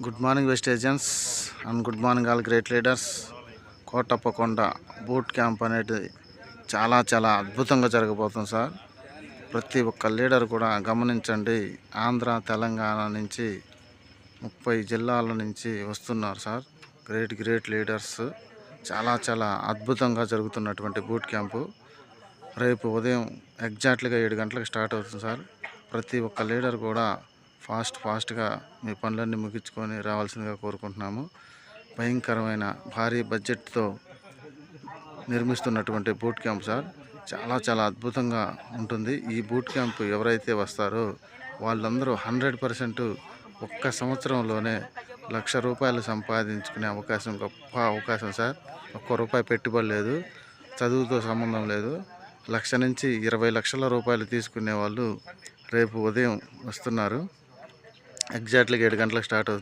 Good morning west agents and good morning all great leaders. Kotappakonda boot camp అనేది చాలా అద్భుతంగా జరగబోతుంది సార్. ప్రతి ఒక్క లీడర్ కూడా గమనించండి. ఆంధ్ర తెలంగాణ నుంచి 30 జిల్లాల నుంచి వస్తున్నారు సార్. Great leaders. చాలా అద్భుతంగా జరుగుతున్నటువంటి బూట్ క్యాంపు రేపు ఉదయం ఎగ్జాక్ట్లీగా 7 గంటలకు స్టార్ట్ అవుతుంది సార్. ప్రతి ఒక్క లీడర్ కూడా ఫాస్ట్గా మీ పనులన్నీ ముగించుకొని రావాల్సిందిగా కోరుకుంటున్నాము. భయంకరమైన భారీ బడ్జెట్తో నిర్మిస్తున్నటువంటి బూట్ క్యాంప్ సార్. చాలా అద్భుతంగా ఉంటుంది. ఈ బూట్ క్యాంప్ ఎవరైతే వస్తారో వాళ్ళందరూ 100% ఒక్క సంవత్సరంలోనే ₹1,00,000 సంపాదించుకునే అవకాశం, గొప్ప అవకాశం సార్. ఒక్క రూపాయి పెట్టుబడి లేదు, చదువుతో సంబంధం లేదు. 1,00,000 నుంచి 20 లక్షల రూపాయలు తీసుకునే వాళ్ళు రేపు ఉదయం వస్తున్నారు. ఎగ్జాక్ట్లీగా 7 గంటలకు స్టార్ట్ అవుతుంది.